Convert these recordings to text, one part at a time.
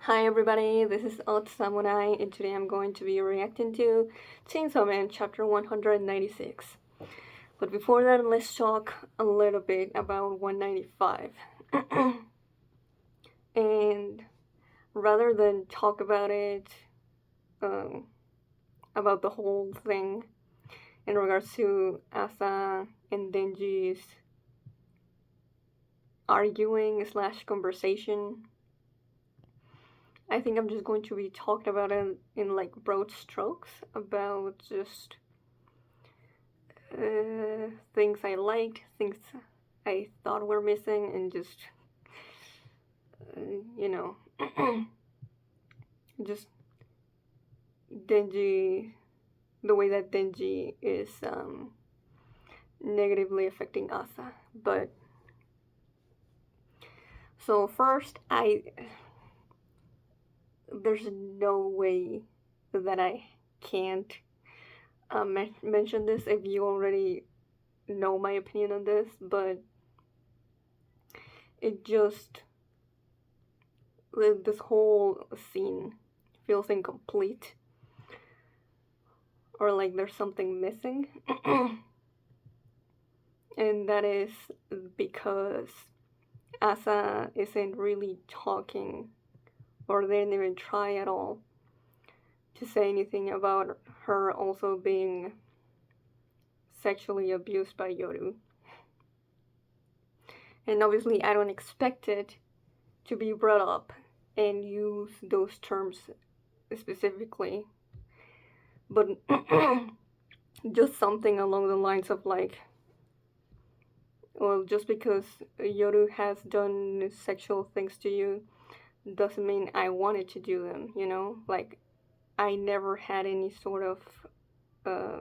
Hi everybody, this is Samurai, and today I'm going to be reacting to Fakesawman chapter 196. But before that, let's talk a little bit about 195. And rather than talk about it, um, about the whole thing in regards to Asa and Denji's arguing slash conversation, I think I'm just going to be talking about it in like broad strokes about just things I liked, things I thought were missing, and just you know, just Denji, the way that Denji is negatively affecting Asa. But so first, there's no way that I can't mention this if you already know my opinion on this, but it just this whole scene feels incomplete, or like there's something missing. And that is because Asa isn't really talking, or they didn't even try at all to say anything about her also being sexually abused by Yoru. And obviously, I don't expect it to be brought up and use those terms specifically, but just something along the lines of like, well, just because Yoru has done sexual things to you doesn't mean I wanted to do them, you know? Like, I never had any sort of uh,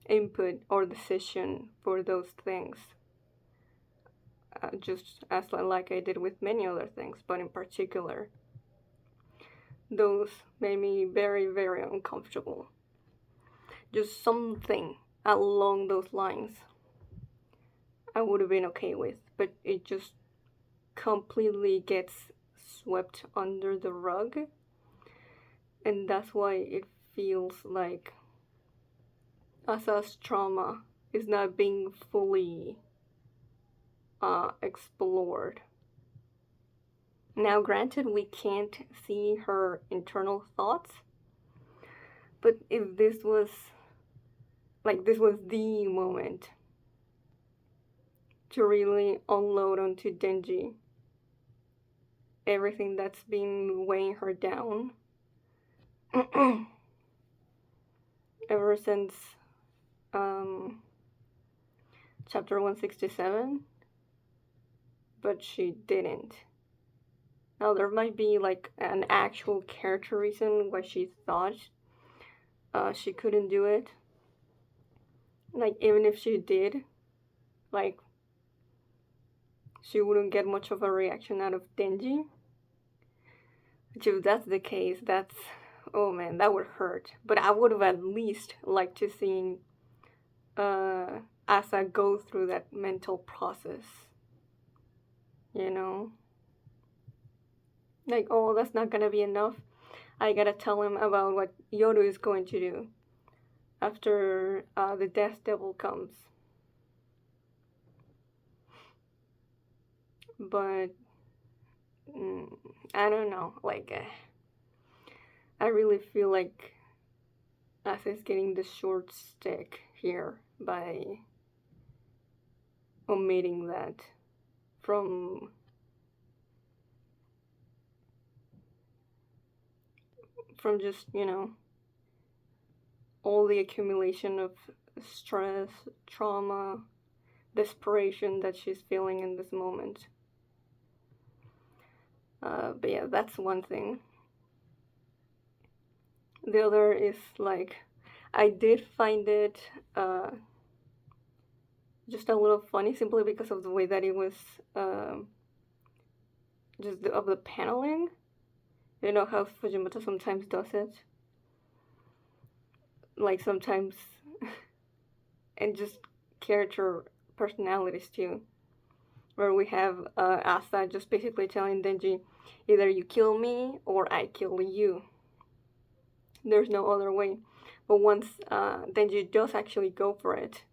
input or decision for those things. Just as like I did with many other things, but in particular, those made me very, very uncomfortable. Just something along those lines I would have been okay with, but it just completely gets swept under the rug, and that's why it feels like Asa's trauma is not being fully explored. Now, granted, we can't see her internal thoughts, but if this was this was the moment to really unload onto Denji everything that's been weighing her down ever since chapter 167, but she didn't. Now, there might be like an actual character reason why she thought she couldn't do it. Like, even if she did, like, she wouldn't get much of a reaction out of Denji. Which, if that's the case, that's, oh man, that would hurt. But I would have at least liked to see Asa go through that mental process. You know? Like, oh, that's not gonna be enough. I gotta tell him about what Yoru is going to do after the Death Devil comes. But I don't know. Like, I really feel like Asa is getting the short stick here by omitting that from just, you know, all the accumulation of stress, trauma, desperation that she's feeling in this moment. But yeah, that's one thing. The other is like, I did find it just a little funny simply because of the way that it was just of the paneling. You know how Fujimoto sometimes does it? Like sometimes, and just character personalities too. where we have Asa just basically telling Denji, either you kill me or I kill you. There's no other way. But once Denji does actually go for it,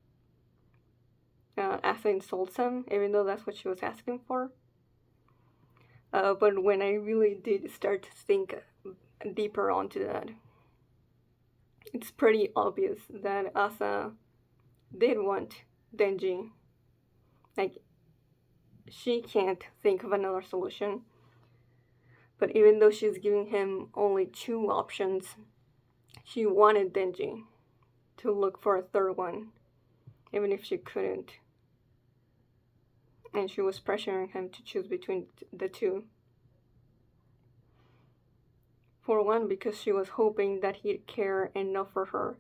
Asa insults him, even though that's what she was asking for. But when I really did start to think deeper onto that, it's pretty obvious that Asa did want Denji. Like, she can't think of another solution. But even though she's giving him only 2 options, she wanted Denji to look for a third one, even if she couldn't. And she was pressuring him to choose between the 2. For one, because she was hoping that he'd care enough for her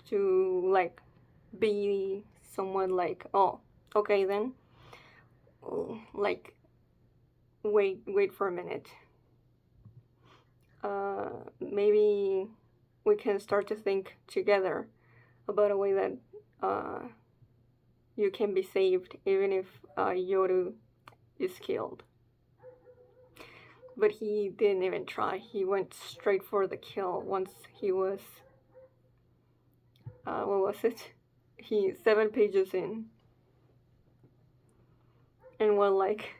to, like, be someone like, oh, okay then, like, wait for a minute. Maybe we can start to think together about a way that you can be saved even if Yoru is killed. But he didn't even try. He went straight for the kill once he was, what was it? 7 pages in. And well, like,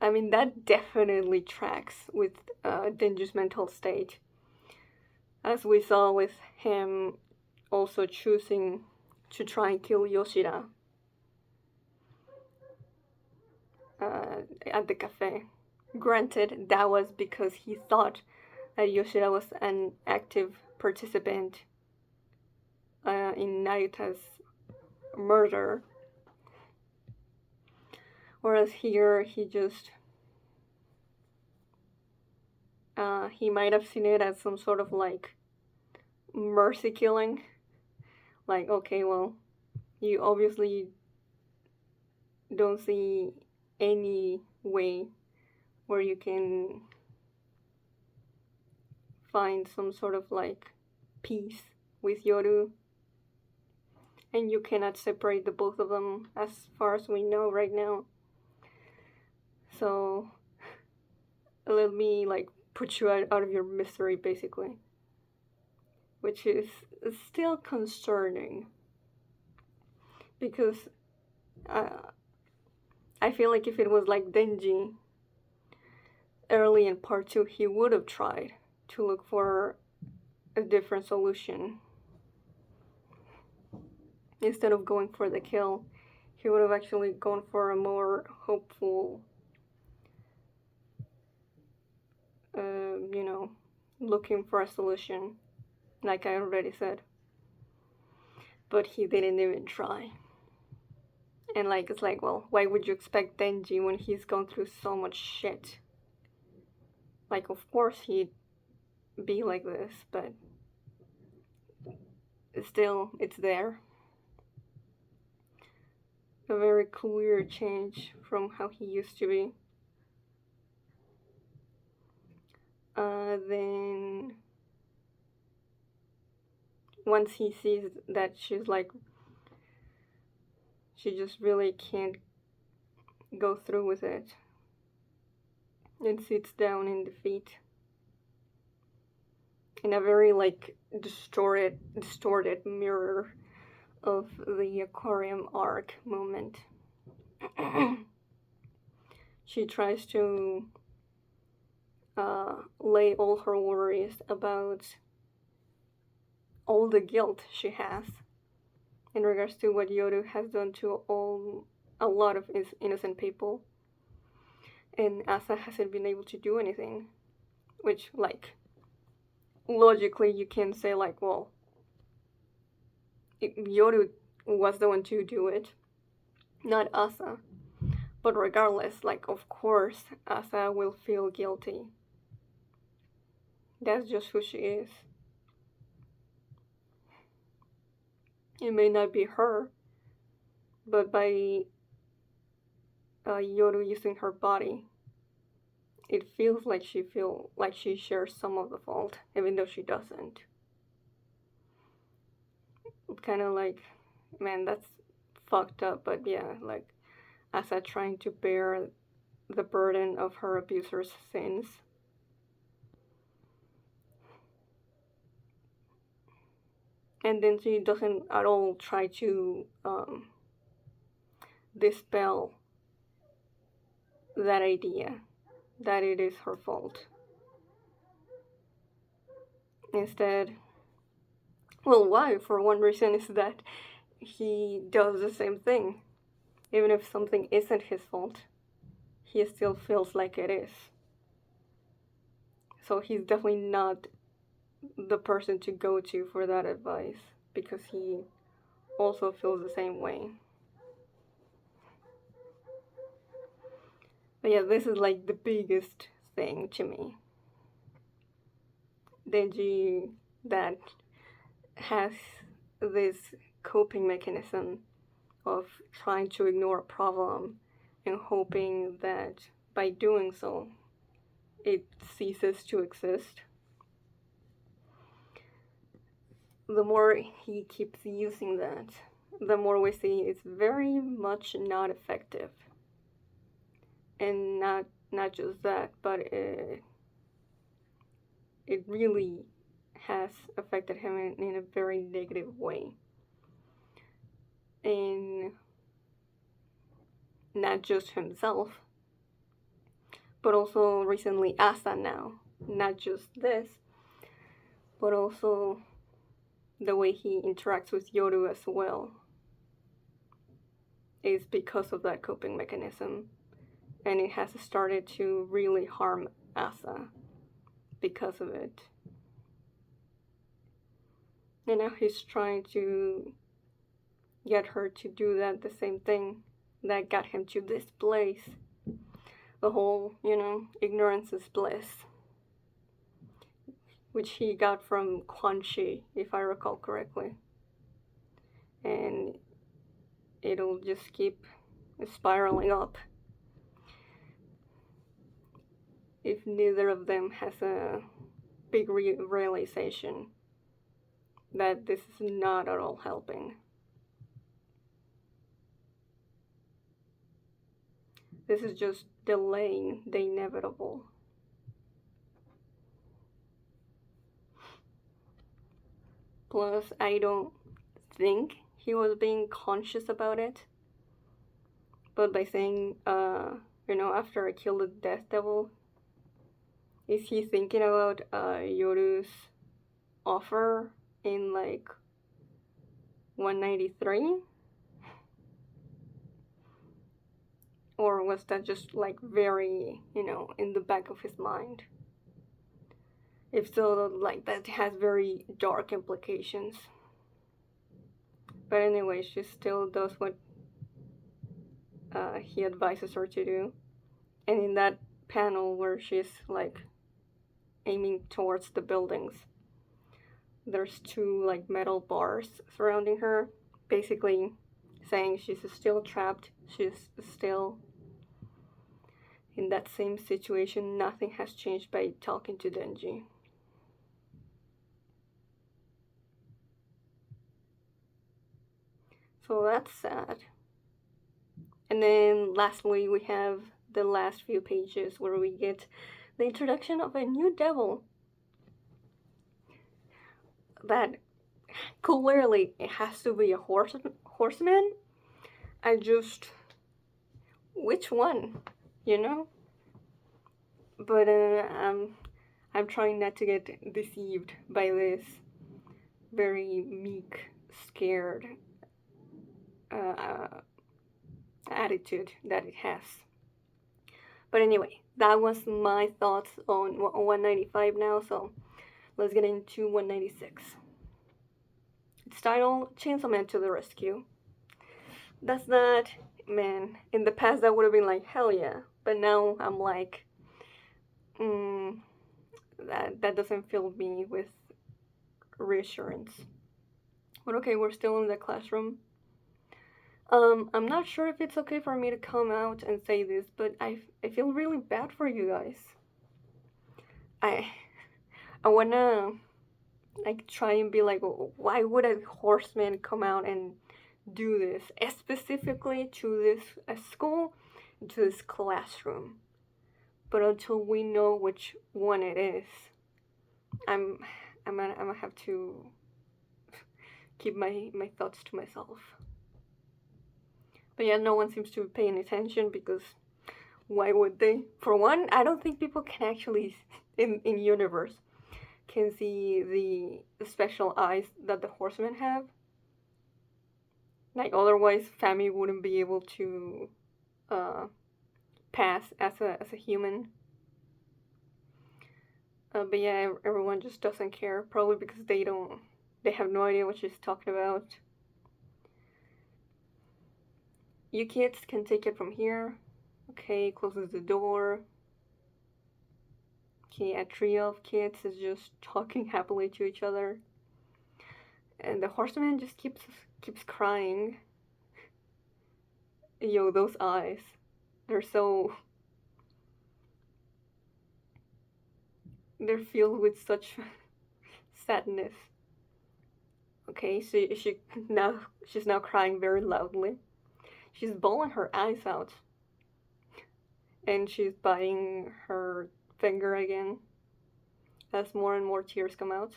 I mean, that definitely tracks with Denji's mental state. As we saw with him also choosing to try and kill Yoshida at the cafe. Granted, that was because he thought that Yoshida was an active participant in Narita's murder. Whereas here, he just... he might have seen it as some sort of, like, mercy killing. Like, okay, well, you obviously don't see any way where you can find some sort of, like, peace with Yoru. And you cannot separate the both of them as far as we know right now. So, let me, like, put you out of your misery, basically. Which is still concerning. Because I feel like if it was like Denji, early in part 2, he would have tried to look for a different solution. Instead of going for the kill, he would have actually gone for a more hopeful, looking for a solution, like I already said. But he didn't even try. And, like, it's like, well, why would you expect Denji when he's gone through so much shit? Like, of course he'd be like this, but still, it's there. A very clear change from how he used to be. Then, once he sees that she's like, she just really can't go through with it, and sits down in defeat. In a very, like, distorted mirror of the aquarium arc moment. She tries to lay all her worries about all the guilt she has in regards to what Yoru has done to a lot of innocent people. And Asa hasn't been able to do anything. Which, like, logically you can say, like, well, Yoru was the one to do it, not Asa. But regardless, like, of course, Asa will feel guilty. That's just who she is. It may not be her, but by Yoru using her body, it feels like she shares some of the fault, even though she doesn't. Kind of like, man, that's fucked up, but yeah, like Asa trying to bear the burden of her abuser's sins. And then she doesn't at all try to dispel that idea that it is her fault. Instead, well, why? For one reason is that he does the same thing. Even if something isn't his fault, he still feels like it is. So he's definitely not the person to go to for that advice because he also feels the same way. But yeah, this is like the biggest thing to me. Denji that has this coping mechanism of trying to ignore a problem and hoping that by doing so it ceases to exist. The more he keeps using that, the more we see it's very much not effective. And not just that, but it really has affected him in a very negative way. And not just himself, but also recently Asa now. Not just this, but also the way he interacts with Yoru as well is because of that coping mechanism. And it has started to really harm Asa because of it. And now he's trying to get her to do that the same thing that got him to this place. The whole, ignorance is bliss. Which he got from Quan Chi, if I recall correctly. And it'll just keep spiraling up if neither of them has a big realization that this is not at all helping. This is just delaying the inevitable. Plus, I don't think he was being conscious about it. But by saying, after I kill the Death Devil, is he thinking about Yoru's offer in like 193? Or was that just like very, in the back of his mind? If so, like that has very dark implications. But anyway, she still does what he advises her to do. And in that panel where she's like aiming towards the buildings, there's two like metal bars surrounding her, basically saying she's still trapped, she's still in that same situation, nothing has changed by talking to Denji. So that's sad. And then lastly, we have the last few pages where we get the introduction of a new devil that clearly it has to be a horseman. Which one, But I'm trying not to get deceived by this very meek, scared attitude that it has. But anyway, that was my thoughts on 195 now, so let's get into 196. It's titled Chainsaw Man to the Rescue. That's not, man, in the past that would have been like, hell yeah. But now I'm like, that doesn't fill me with reassurance. But okay, we're still in the classroom. I'm not sure if it's okay for me to come out and say this, but I feel really bad for you guys. I wanna like try and be like, why would a horseman come out and do this, specifically to this school, to this classroom. But until we know which one it is, I'm I'm gonna have to keep my thoughts to myself. But yeah, no one seems to be paying attention because why would they? For one, I don't think people can actually in universe can see the special eyes that the horsemen have. Like otherwise, Fami wouldn't be able to uh, pass as a human. But yeah, everyone just doesn't care. Probably because they have no idea what she's talking about. You kids can take it from here. Okay, closes the door. Okay, a trio of kids is just talking happily to each other. And the horseman just keeps crying. Yo, those eyes. They're so they're filled with such sadness. Okay, so she's now crying very loudly. She's bawling her eyes out. And she's biting her finger again as more and more tears come out.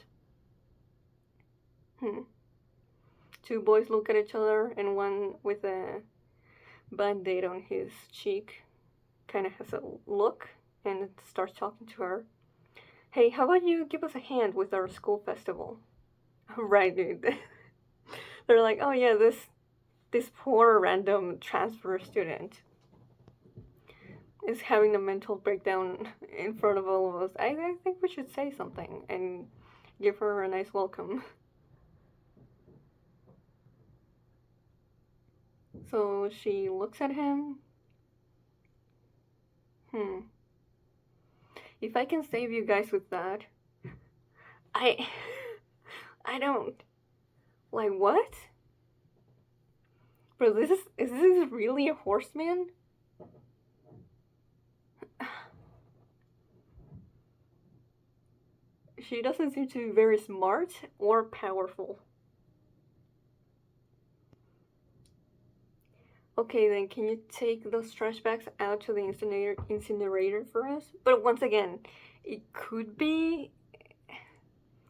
Two boys look at each other, and one with a band-aid on his cheek kind of has a look and starts talking to her. Hey, how about you give us a hand with our school festival? Right, dude. They're like, oh yeah, this poor random transfer student is having a mental breakdown in front of all of us. I think we should say something and give her a nice welcome. So she looks at him. If I can save you guys with that, I don't. Like, what? Bro, is this really a horseman? She doesn't seem to be very smart or powerful. Okay, then can you take those trash bags out to the incinerator for us? But once again, it could be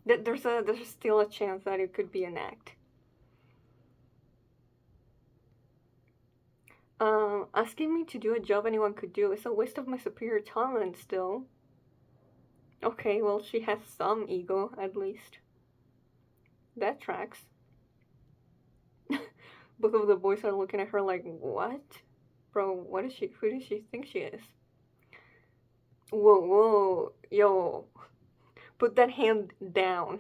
that there's still a chance that it could be an act. Asking me to do a job anyone could do is a waste of my superior talent still. Okay, well, she has some ego, at least. That tracks. Both of the boys are looking at her like, what? Bro, what is she? Who does she think she is? Whoa, yo. Put that hand down.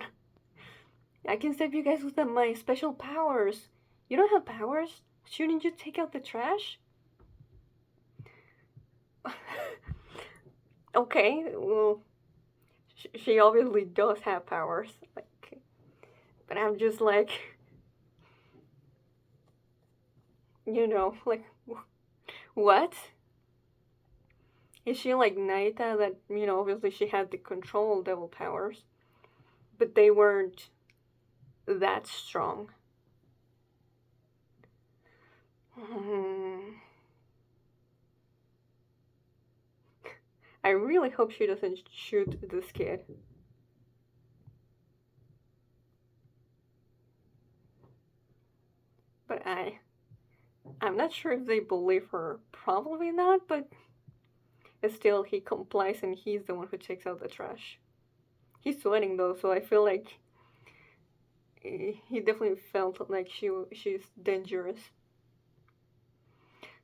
I can save you guys with my special powers. You don't have powers? Shouldn't you take out the trash? Okay, well, she obviously does have powers. Like, but I'm just like, you know, like, what? Is she like Naita that, you know, obviously she had the control devil powers, but they weren't that strong. I really hope she doesn't shoot this kid. But I'm not sure if they believe her. Probably not, but still, he complies and he's the one who takes out the trash. He's sweating though, so I feel like he definitely felt like she's dangerous.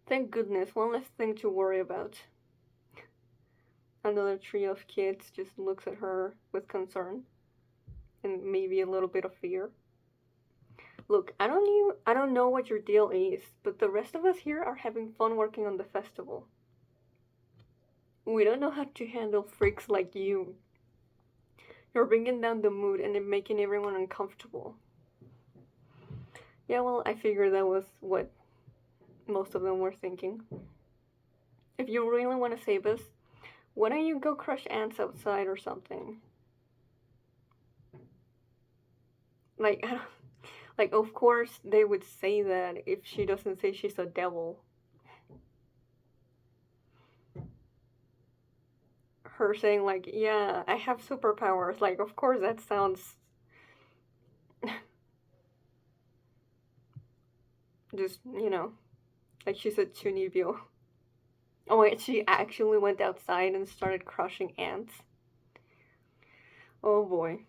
Thank goodness, one less thing to worry about. Another trio of kids just looks at her with concern and maybe a little bit of fear. Look, I don't know what your deal is, but the rest of us here are having fun working on the festival. We don't know how to handle freaks like you. You're bringing down the mood and making everyone uncomfortable. Yeah, well, I figured that was what most of them were thinking. If you really want to save us, why don't you go crush ants outside or something? Like Like, of course, they would say that if she doesn't say she's a devil. Her saying, like, yeah, I have superpowers. Like, of course, that sounds just, like she's a Chunibyo. Oh, wait, she actually went outside and started crushing ants. Oh boy.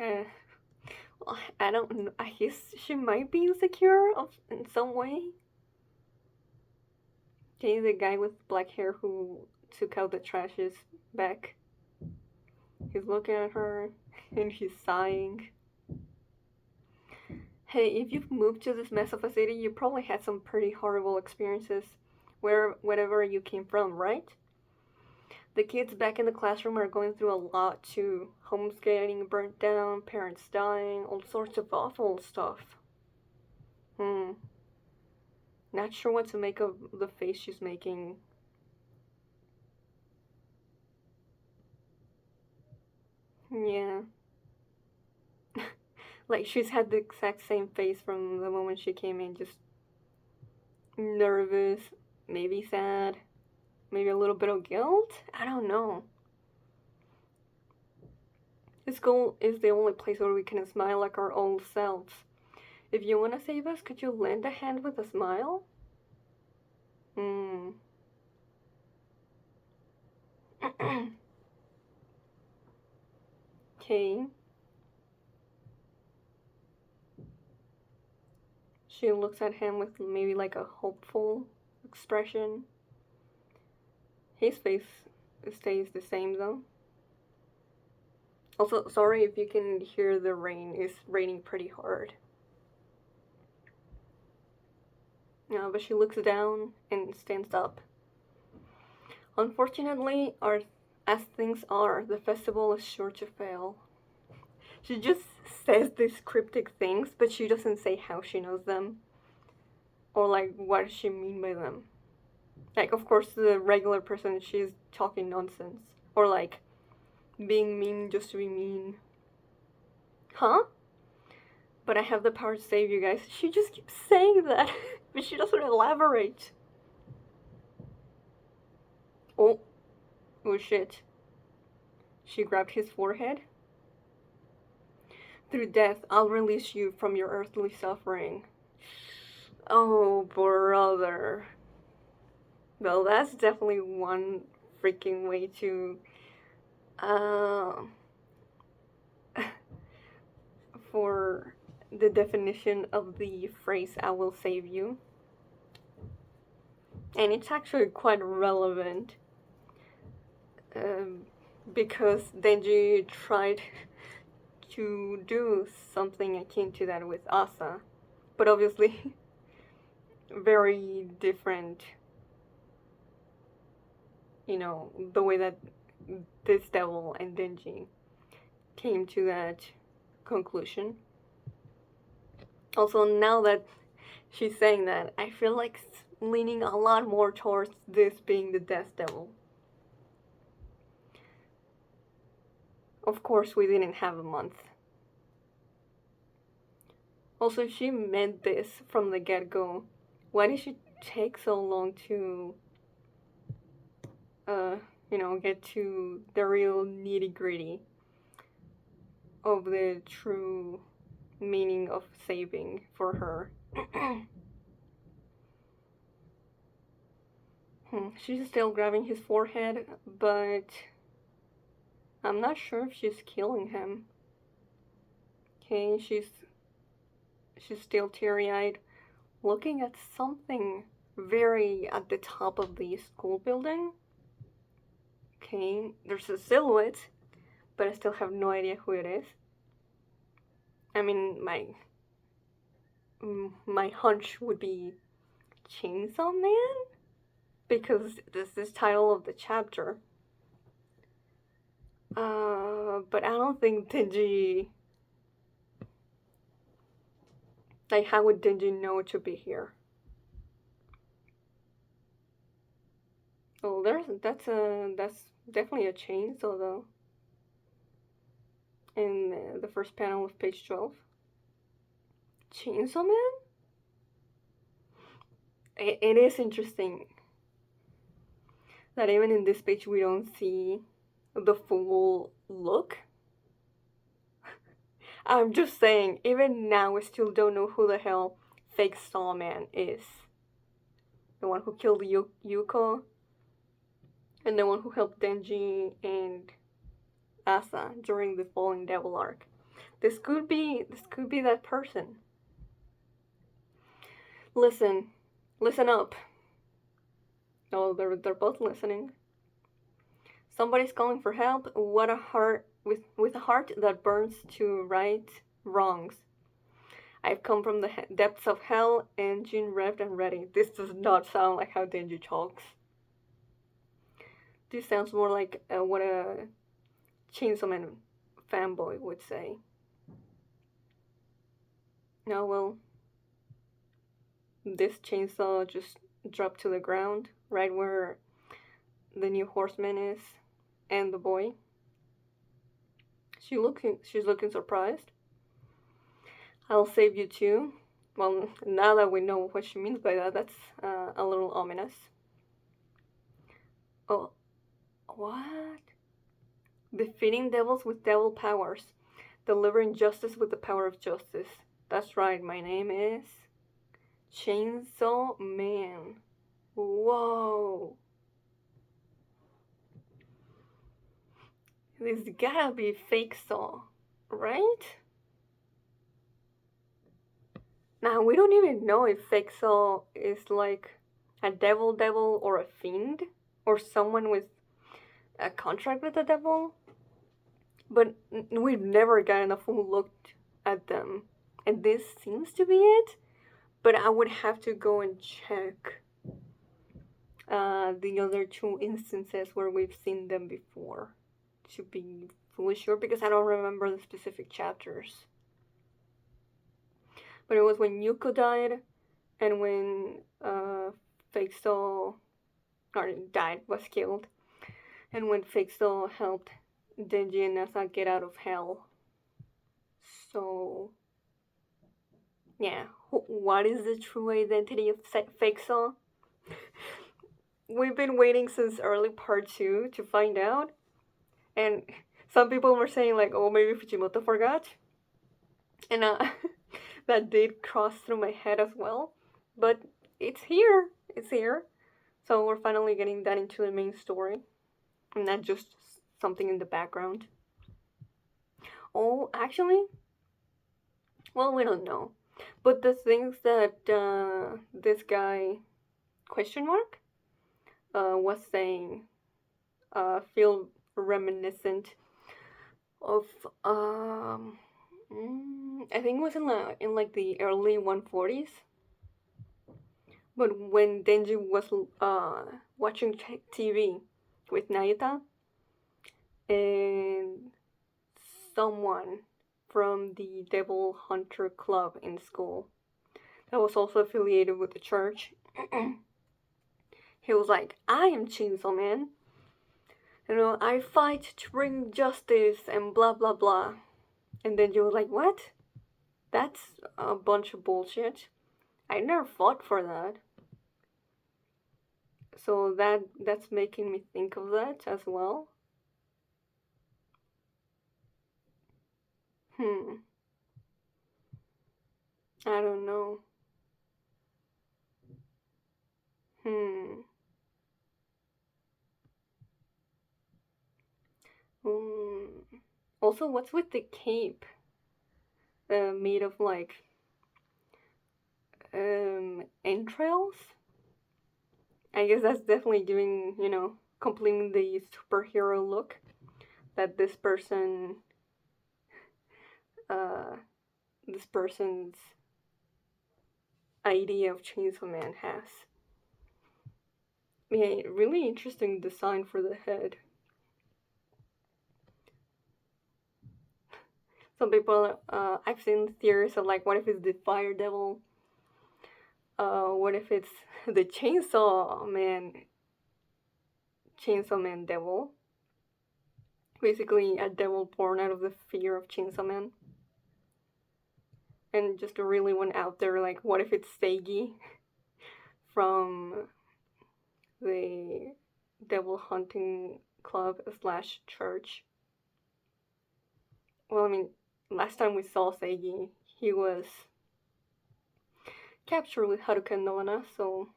Uh, I don't know. I guess she might be insecure in some way. Okay, the guy with black hair who took out the trashes back. He's looking at her and he's sighing. Hey, if you've moved to this mess of a city, you probably had some pretty horrible experiences wherever you came from, right? The kids back in the classroom are going through a lot too. Homes getting burnt down, parents dying, all sorts of awful stuff. Not sure what to make of the face she's making. Yeah. Like she's had the exact same face from the moment she came in, just nervous, maybe sad, maybe a little bit of guilt? I don't know. This school is the only place where we can smile like our old selves. If you want to save us, could you lend a hand with a smile? Hmm. Okay. She looks at him with maybe like a hopeful expression. His face stays the same though. Also, sorry if you can hear the rain. It's raining pretty hard. But she looks down and stands up. Unfortunately, as things are, the festival is sure to fail. She just says these cryptic things, but she doesn't say how she knows them. Or like what does she mean by them. Like, of course, the regular person, she's talking nonsense. Or like, being mean just to be mean. Huh? But I have the power to save you guys. She just keeps saying that, but she doesn't elaborate. Oh. Oh shit. She grabbed his forehead. Through death, I'll release you from your earthly suffering. Oh, brother. Well, that's definitely one freaking way to, for the definition of the phrase, I will save you. And it's actually quite relevant. Because Denji tried to do something akin to that with Asa. But obviously, very different, the way that this devil and Denji came to that conclusion. Also, now that she's saying that, I feel like leaning a lot more towards this being the Death Devil. Of course, we didn't have a month. Also, if she meant this from the get-go, why did she take so long to, get to the real nitty-gritty of the true meaning of saving for her? She's still grabbing his forehead, but I'm not sure if she's killing him. Okay, she's still teary-eyed, looking at something very at the top of the school building. Okay, there's a silhouette, but I still have no idea who it is. I mean, my hunch would be Chainsaw Man, because this is title of the chapter. But I don't think Denji. Like, how would Denji know to be here? Oh, that's definitely a chainsaw though. in the first panel of page 12. Chainsaw Man? It is interesting that even in this page we don't see the full look. I'm just saying, even now we still don't know who the hell Fakesawman is. The one who killed Yuko, and the one who helped Denji and Asa during the Falling Devil arc. This could be that person. Listen up. Oh, they're both listening. Somebody's calling for help. What a heart with a heart that burns to right wrongs. I've come from the depths of hell, engine revved and ready. This does not sound like how Denji talks. This sounds more like what a Chainsaw Man fanboy would say. No, well, this chainsaw just dropped to the ground, right where the new horseman is, and the boy. She's looking surprised. I'll save you too. Well, now that we know what she means by that, that's a little ominous. Oh, what? Defeating devils with devil powers. Delivering justice with the power of justice. That's right, my name is Chainsaw Man. Whoa. This gotta be Fakesaw, right? Now, we don't even know if Fakesaw is like a devil or a fiend or someone with a contract with the devil. But we've never gotten a full look at them. And this seems to be it. But I would have to go and check the other two instances where we've seen them before to be fully sure, because I don't remember the specific chapters. But it was when Yuko died and when Fakesaw was killed, and when Fakesaw helped Denji and Nasa get out of hell. So, yeah, what is the true identity of Fakesaw? We've been waiting since early part 2 to find out, and some people were saying like, oh, maybe Fujimoto forgot, and that did cross through my head as well, but it's here, so we're finally getting that into the main story, and not just something in the background. Oh, actually, well, we don't know, but the things that this guy, question mark, was saying feel reminiscent of I think it was in like the early 140s, but when Denji was watching TV with Naita, and someone from the Devil Hunter Club in school that was also affiliated with the church, he was like, I am Chainsaw Man. You know, I fight to bring justice and blah blah blah. And then you were like, what? That's a bunch of bullshit. I never fought for that. So that's making me think of that as well. I don't know. Hmm. Mm. Also, what's with the cape? Made of like entrails? I guess that's definitely giving, completing the superhero look that this person's idea of Chainsaw Man has. Yeah, really interesting design for the head. Some people, I've seen theories of like, what if it's the Fire Devil? What if it's the Chainsaw Man Devil? basically a devil born out of the fear of Chainsaw and just really went out there like, what if it's Seigi from the devil hunting club slash church? Well, I mean, last time we saw Seigi, he was captured with Haruka and Noana, so.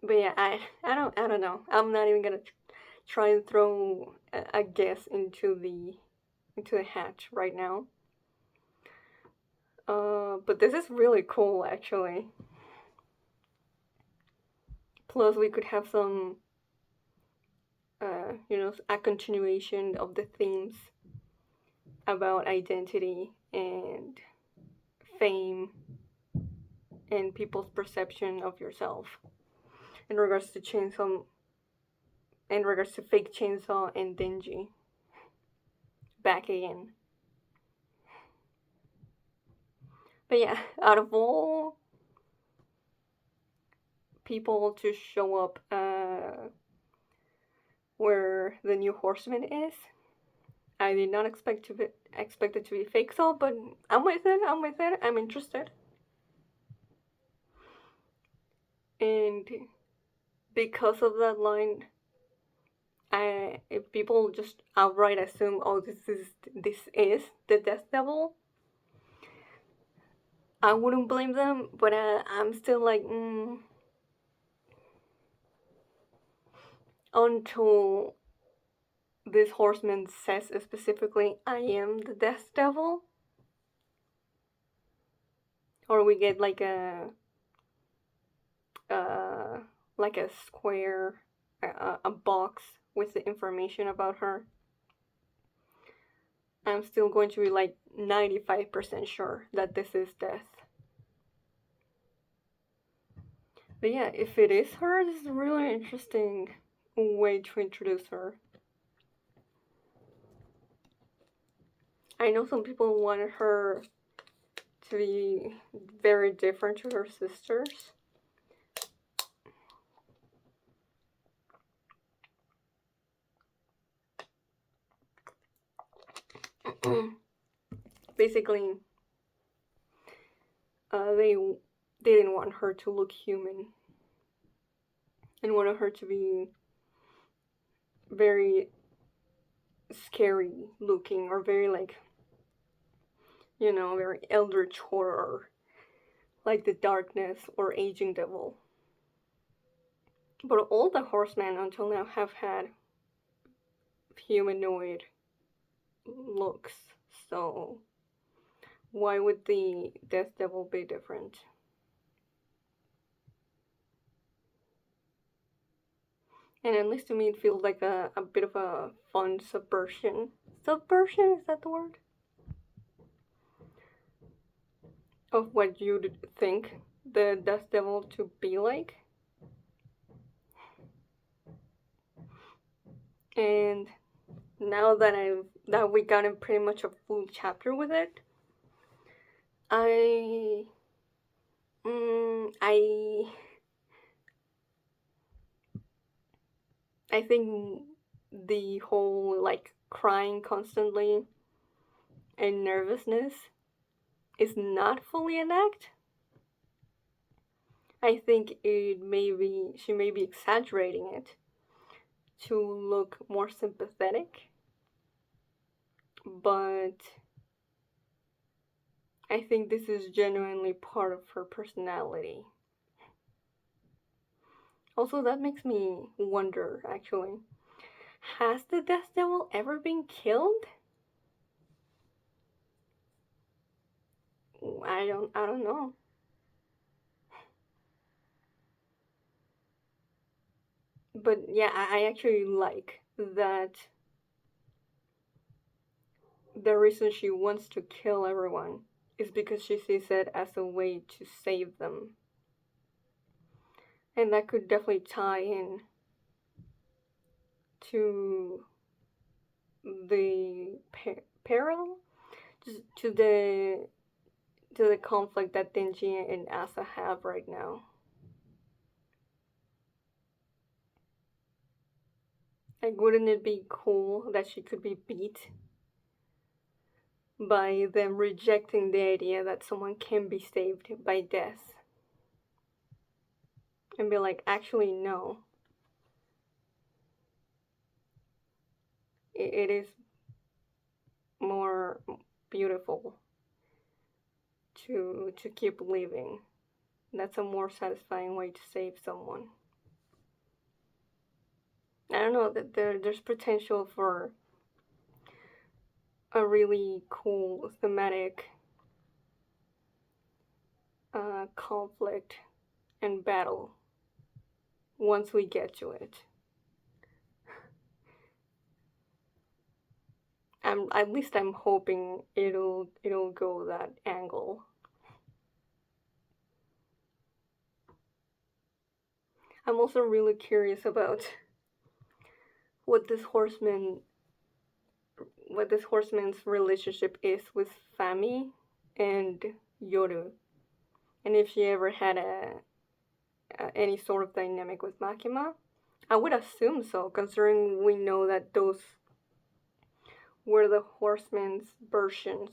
But yeah, I don't know. I'm not even gonna try and throw a guess into the hatch right now. But this is really cool, actually. Plus, we could have some, a continuation of the themes about identity and fame and people's perception of yourself in regards to Fake Chainsaw and Denji. Back again. But yeah, out of all people to show up where the new horseman is, I did not expect it to be Fakesaw, but I'm with it, I'm interested. And because of that line, if people just outright assume, oh, this is the Death Devil, I wouldn't blame them, but I'm still like, until this horseman says specifically, I am the Death Devil, or we get like a square, a box with the information about her, I'm still going to be like 95% sure that this is Death. But yeah, if it is her, this is a really interesting way to introduce her. I know some people wanted her to be very different to her sisters. Basically, they didn't want her to look human and wanted her to be very scary looking, or very like, very eldritch horror, like the darkness or aging devil. But all the horsemen until now have had humanoid looks, so why would the Death Devil be different? And at least to me, it feels like a bit of a fun subversion. Subversion, is that the word? Of what you'd think the Death Devil to be like. And now that we got in pretty much a full chapter with it, I think the whole like crying constantly and nervousness is not fully an act. I think she may be exaggerating it to look more sympathetic, but I think this is genuinely part of her personality. Also, that makes me wonder, actually, has the Death Devil ever been killed? I don't know. But yeah, I actually like that the reason she wants to kill everyone is because she sees it as a way to save them. And that could definitely tie in to the peril, just to the conflict that Denji and Asa have right now. Like, wouldn't it be cool that she could be beat by them rejecting the idea that someone can be saved by death? And be like, actually, no. It is more beautiful to keep living. That's a more satisfying way to save someone. I don't know that there's potential for a really cool thematic conflict and battle once we get to it. At least I'm hoping it'll go that angle. I'm also really curious about what this horseman what this horseman's relationship is with Fami and Yoru, and if she ever had any sort of dynamic with Makima. I would assume so, considering we know that those were the horseman's versions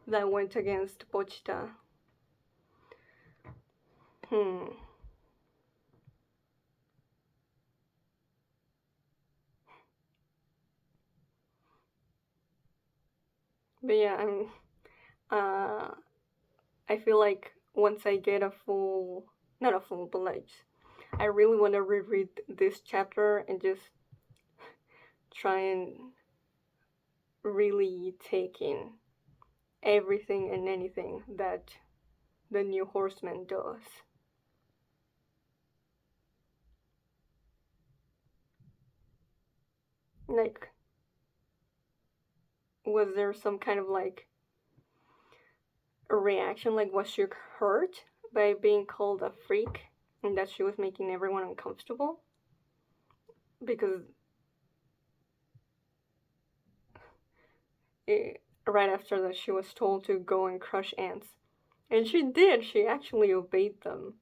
that went against Pochita. Hmm. But yeah, I feel like once I get a full, not a full, but like, I really want to reread this chapter and just try and really take in everything and anything that the new horseman does. Like, was there some kind of like a reaction? Like, was she hurt by being called a freak and that she was making everyone uncomfortable? Because right after that, she was told to go and crush ants. And she did, she actually obeyed them.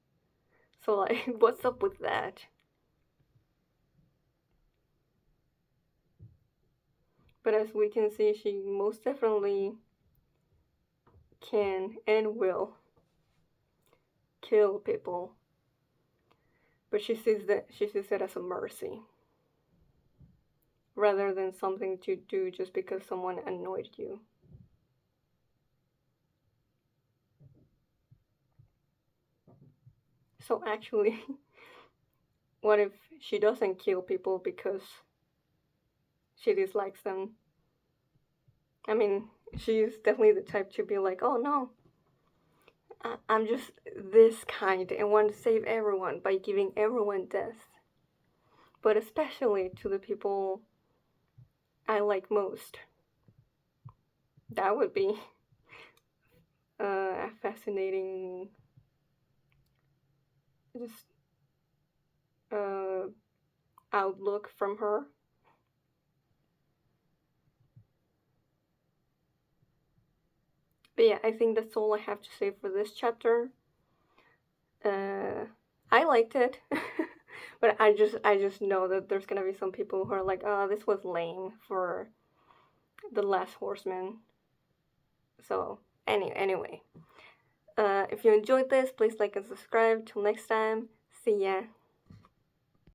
So, like, what's up with that? But as we can see, she most definitely can and will kill people. But she sees it as a mercy rather than something to do just because someone annoyed you. So actually, what if she doesn't kill people because she dislikes them? I mean, she's definitely the type to be like, oh no, I'm just this kind and want to save everyone by giving everyone death. But especially to the people I like most. That would be a fascinating, just outlook from her. But yeah, I think that's all I have to say for this chapter. I liked it, but I just know that there's gonna be some people who are like, oh, this was lame for the Last Horseman. So anyway, if you enjoyed this, please like and subscribe. Till next time, see ya.